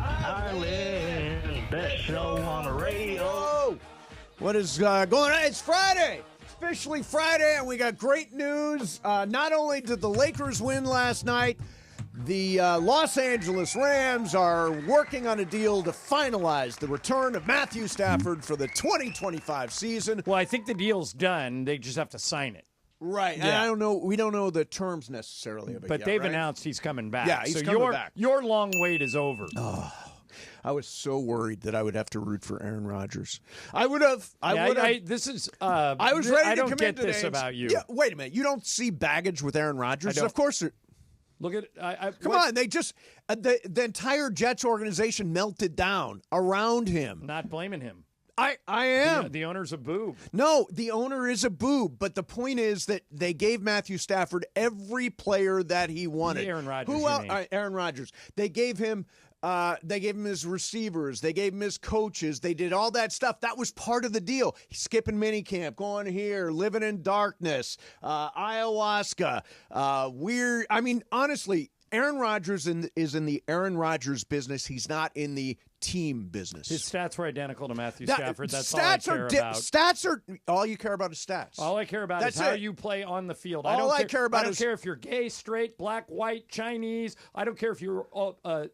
Ireland, best show on the radio. What is going on? It's Friday. It's officially Friday, and we got great news. Not only did the Lakers win last night, the Los Angeles Rams are working on a deal to finalize the return of Matthew Stafford for the 2025 season. Well, I think the deal's done. They just have to sign it. Right. Yeah. And we don't know the terms necessarily of it But yet, they've right? announced he's coming back. Yeah, he's so coming back. Your long wait is over. Oh, I was so worried that I would have to root for Aaron Rodgers. I would have. I was ready I to don't come get in today this about you. Yeah, wait a minute. You don't see baggage with Aaron Rodgers? Of course. Look at Come on. They just the entire Jets organization melted down around him. Not blaming him. I am. The owner's a boob. No, the owner is a boob. But the point is that they gave Matthew Stafford every player that he wanted. Aaron Rodgers. Who else? Aaron Rodgers. They gave him. They gave him his receivers. They gave him his coaches. They did all that stuff. That was part of the deal. Skipping minicamp, going here, living in darkness, ayahuasca. Weird. I mean, honestly, Aaron Rodgers is in the Aaron Rodgers business. He's not in the team business. His stats were identical to Matthew Stafford. That's all I stats care are about. Stats are all you care about is stats. All I care about That's is how it. you play on the field. All I care about I don't is- care if you're gay, straight, black, white, Chinese. I don't care if you're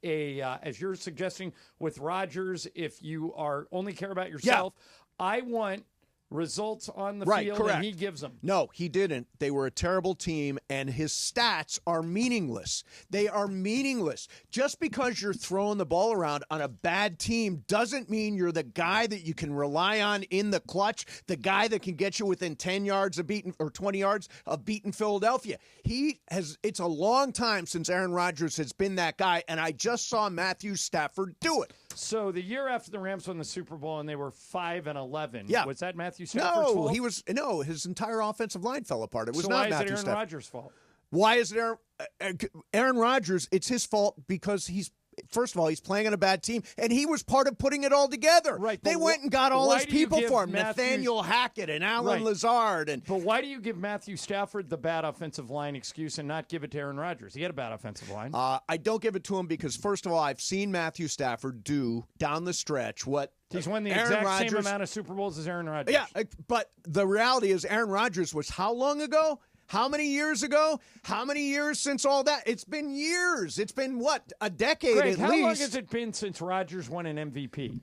as you're suggesting with Rodgers, if you are only care about yourself. I want results on the field, correct. and he gives them. No, he didn't. They were a terrible team, and his stats are meaningless. They are meaningless. Just because you're throwing the ball around on a bad team doesn't mean you're the guy that you can rely on in the clutch, the guy that can get you within 10 yards of beating or 20 yards of beating Philadelphia. It's a long time since Aaron Rodgers has been that guy, and I just saw Matthew Stafford do it. So the year after the Rams won the Super Bowl and they were 5-11, Yeah. was that Matthew Stafford's fault? His entire offensive line fell apart. It was So not why is Matthew it Aaron Stafford. Rodgers' fault? Why is it Aaron Rodgers? It's his fault because first of all, he's playing on a bad team, and he was part of putting it all together. Right, They but went and got all why his do you people give for him, Matthew- Nathaniel Hackett and Alan Right. Lazard. But why do you give Matthew Stafford the bad offensive line excuse and not give it to Aaron Rodgers? He had a bad offensive line. I don't give it to him because, first of all, I've seen Matthew Stafford do down the stretch what He's won the Aaron exact Rodgers, same amount of Super Bowls as Aaron Rodgers. Yeah, but the reality is Aaron Rodgers was how long ago? How many years ago? How many years since all that? It's been years. It's been, what, a decade Greg, at how least. long has it been since Rodgers won an MVP?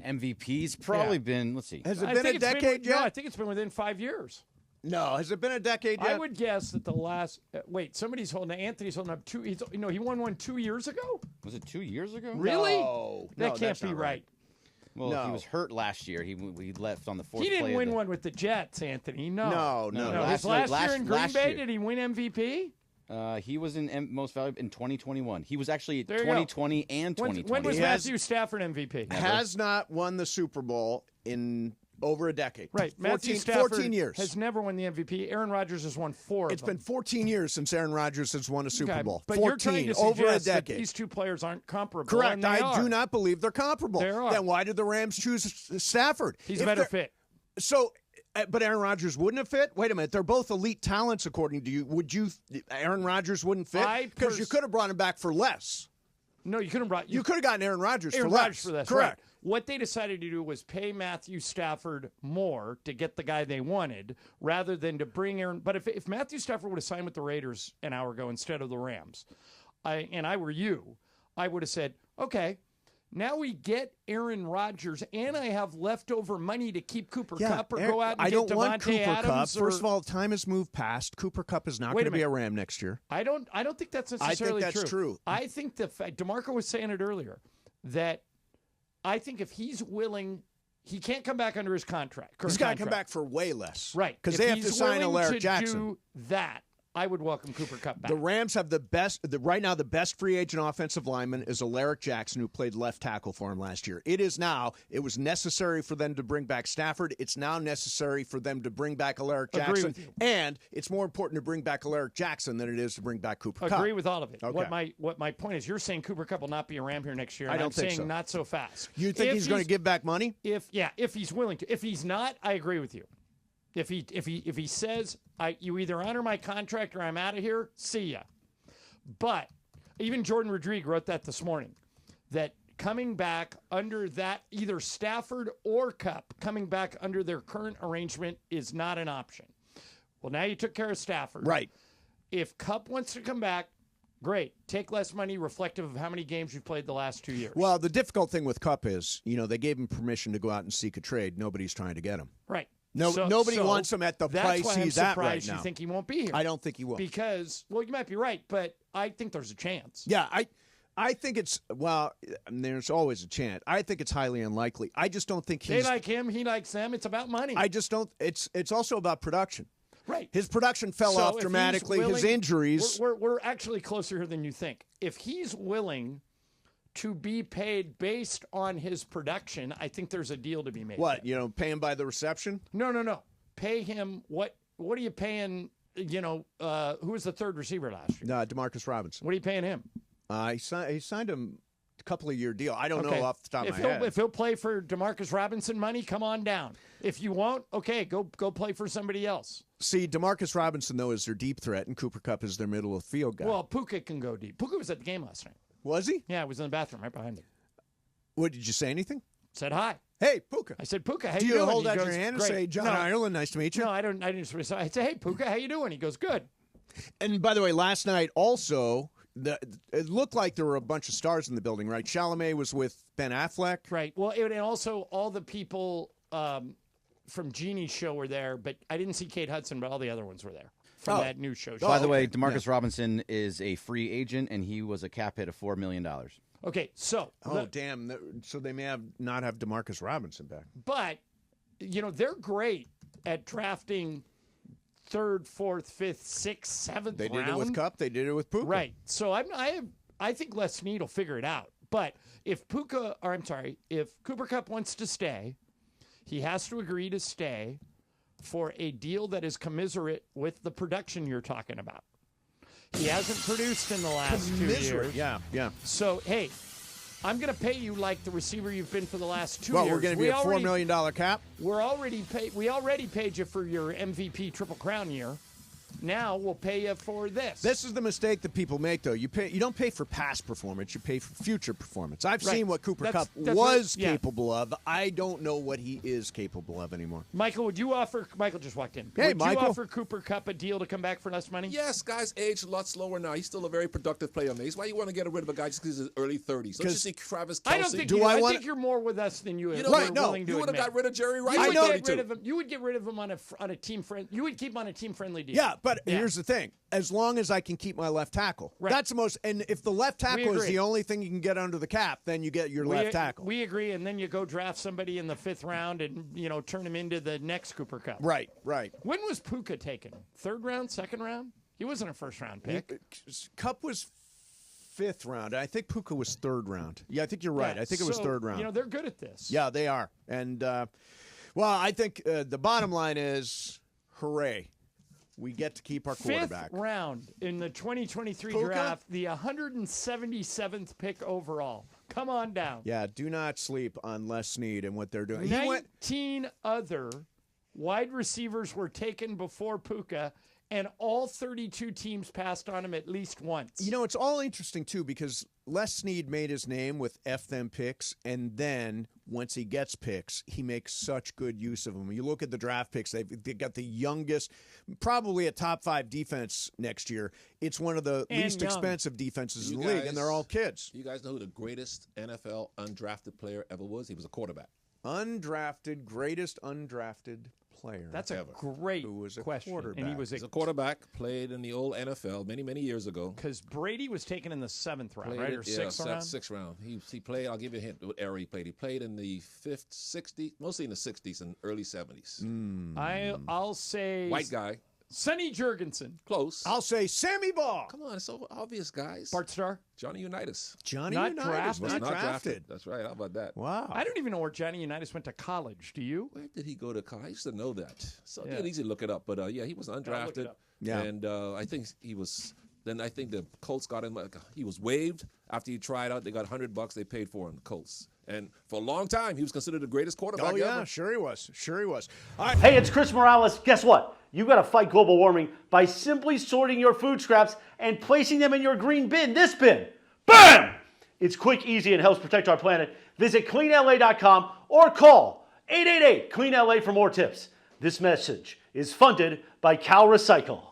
MVP's probably been, let's see. Has it I been think a it's decade yet? No, I think it's been within 5 years. No, has it been a decade yet? I would guess that the last somebody's holding Anthony's holding up two. He won one 2 years ago. Was it 2 years ago? Really? No, that can't that's be not right. Well, No. he was hurt last year. He left on the fourth He didn't play of win the- one with the Jets, Anthony. No. No. His last year in Green last Bay, year. did he win MVP? He was in most valuable in 2021. He was actually There you go. 2020 and 2020. When was He has- Matthew Stafford MVP? Has not won the Super Bowl in over a decade. Right. Matthew Stafford 14 years. has never won the MVP. Aaron Rodgers has won 4 It's of them. been 14 years since Aaron Rodgers has won a Super Okay, Bowl. But 14, you're trying to over a suggest that decade. these two players aren't comparable. Correct. and they I are. do not believe they're comparable. They are. Then why did the Rams choose Stafford? He's If a better they're- fit. So, but Aaron Rodgers wouldn't have fit? Wait a minute. They're both elite talents, according to you. Aaron Rodgers wouldn't fit? Because you could have brought him back for less. No, you couldn't brought. You could have gotten Aaron Rodgers Aaron for less. Rodgers for less. Correct. Right. What they decided to do was pay Matthew Stafford more to get the guy they wanted, rather than to bring Aaron. But if Matthew Stafford would have signed with the Raiders an hour ago instead of the Rams, I were you, I would have said, okay, now we get Aaron Rodgers, and I have leftover money to keep Cooper Kupp or go out and I get don't want Devontae Cooper Kupp. Adams. First of all, time has moved past. Cooper Kupp is not going to be a Ram next year. I don't think that's necessarily I think that's true. I think the fact, DeMarco was saying it earlier, that I think if he's willing, he can't come back under his contract. He's got to come back for way less. Right. Because If they have he's to sign willing Alaric to Jackson. do that, I would welcome Cooper Kupp back. The Rams have the best, right now, the best free agent offensive lineman is Alaric Jackson, who played left tackle for him last year. It was necessary for them to bring back Stafford. It's now necessary for them to bring back Alaric Agree Jackson. with you. And it's more important to bring back Alaric Jackson than it is to bring back Cooper Kupp. Agree with all of it. Okay. What my point is, you're saying Cooper Kupp will not be a Ram here next year. I And don't I'm think saying so. not so fast. You think he's going to give back money? If he's willing to. If he's not, I agree with you. If he says, you either honor my contract or I'm out of here, see ya. But even Jordan Rodriguez wrote that this morning. that coming back under that, either Stafford or Kupp, coming back under their current arrangement is not an option. Well, now you took care of Stafford. Right. If Kupp wants to come back, great. Take less money, reflective of how many games you've played the last 2 years. Well, the difficult thing with Kupp is, they gave him permission to go out and seek a trade. Nobody's trying to get him. Right. Nobody wants him at the price he's at right now. That's why I'm surprised you think he won't be here. I don't think he will. Because, well, you might be right, but I think there's a chance. Yeah, I think it's, there's always a chance. I think it's highly unlikely. I just don't think They like him, he likes them. It's about money. I just don't, it's also about production. Right. His production fell off dramatically. His injuries. We're actually closer here than you think. If he's willing to be paid based on his production, I think there's a deal to be made. What, pay him by the reception? No. Pay him, what are you paying, who was the third receiver last year? DeMarcus Robinson. What are you paying him? He signed him a couple-of-year deal. I don't know off the top of my head. If he'll play for DeMarcus Robinson money, come on down. If you won't, okay, go play for somebody else. See, DeMarcus Robinson, though, is their deep threat, and Cooper Kupp is their middle-of-the-field guy. Well, Puka can go deep. Puka was at the game last night. Was he? Yeah, I was in the bathroom right behind him. What, did you say anything? Said hi. Hey, Puka. I said, Puka, how Do you you doing? hold He out goes, your hand and "Great." say, John No. Ireland, nice to meet you? No, I didn't. I said, hey, Puka, how you doing? He goes, good. And by the way, last night also, it looked like there were a bunch of stars in the building, right? Chalamet was with Ben Affleck. Right. Well, and also all the people from Genie's show were there, but I didn't see Kate Hudson, but all the other ones were there from that new show. By the way, DeMarcus Robinson is a free agent, and he was a cap hit of $4 million. Okay, so. Damn. So they may not have DeMarcus Robinson back. But, they're great at drafting third, fourth, fifth, sixth, seventh They round. did it with Kupp. They did it with Puka. Right. So I think Les Snead will figure it out. But if Cooper Kupp wants to stay, he has to agree to stay for a deal that is commensurate with the production you're talking about. He hasn't produced in the last 2 years. Yeah. So, hey, I'm going to pay you like the receiver you've been for the last 2 Well, years. we're going to be a $4 million cap? We already paid you for your MVP Triple Crown year. Now we'll pay you for this. This is the mistake that people make, though. You don't pay for past performance. You pay for future performance. I've seen what Cooper Kupp was capable of. I don't know what he is capable of anymore. Michael, would you offer? Michael just walked in. Hey, would Michael. you offer Cooper Kupp a deal to come back for less money? Yes, guy's aged a lot slower now. He's still a very productive player. Why do you want to get rid of a guy just because he's in his early 30s? Don't you see Travis Kelce? I don't think I think you're more with us than you are. You would have got rid of Jerry Rice. I know. You would get rid of him on a team friend. You would keep him on a team friendly deal. Yeah, but here's the thing. As long as I can keep my left tackle. Right. That's the most. And if the left tackle is the only thing you can get under the cap, then you get your left tackle. We agree, and then you go draft somebody in the 5th round and turn him into the next Cooper Kupp. Right. When was Puka taken? 3rd round, 2nd round? He wasn't a 1st round pick. Kupp was 5th round. I think Puka was 3rd round. Yeah, I think you're right. I think it was 3rd round. They're good at this. Yeah, they are. And I think the bottom line is, hooray. We get to keep our quarterback. 5th round in the 2023 draft, the 177th pick overall. Come on down. Yeah, do not sleep on Les Snead and what they're doing. 19 other wide receivers were taken before Puka, and all 32 teams passed on him at least once. It's all interesting, too, because Les Snead made his name with F them picks, and then once he gets picks, he makes such good use of them. You look at the draft picks, they got the youngest, probably a top 5 defense next year. It's one of the least expensive defenses in the league, and they're all kids. You guys know who the greatest NFL undrafted player ever was? He was a quarterback. Greatest undrafted player. That's a great question. And he was a quarterback, played in the old NFL many, many years ago. Because Brady was taken in the 7th round, right? Or 6th round? 6th round. He played, I'll give you a hint what era he played. He played in the 5th, 60s, mostly in the 60s and early 70s. I'll say... White guy. Sonny Jurgensen. Close. I'll say Sammy Ball. Come on, it's so obvious, guys. Bart Starr. Johnny Unitas. Johnny Not Unitas drafted. was not drafted. That's right. How about that? Wow. I don't even know where Johnny Unitas went to college. Do you? Where did he go to college? I used to know that. So it's easy to look it up. But, he was undrafted. Yeah. And I think he was... Then I think the Colts got him. He was waived after he tried out. They got $100 they paid for him, the Colts. And for a long time, he was considered the greatest quarterback ever. Sure he was. All right. Hey, it's Chris Morales. Guess what? You got to fight global warming by simply sorting your food scraps and placing them in your green bin. This bin. Bam! It's quick, easy, and helps protect our planet. Visit cleanla.com or call 888-CLEAN-LA for more tips. This message is funded by Cal Recycle.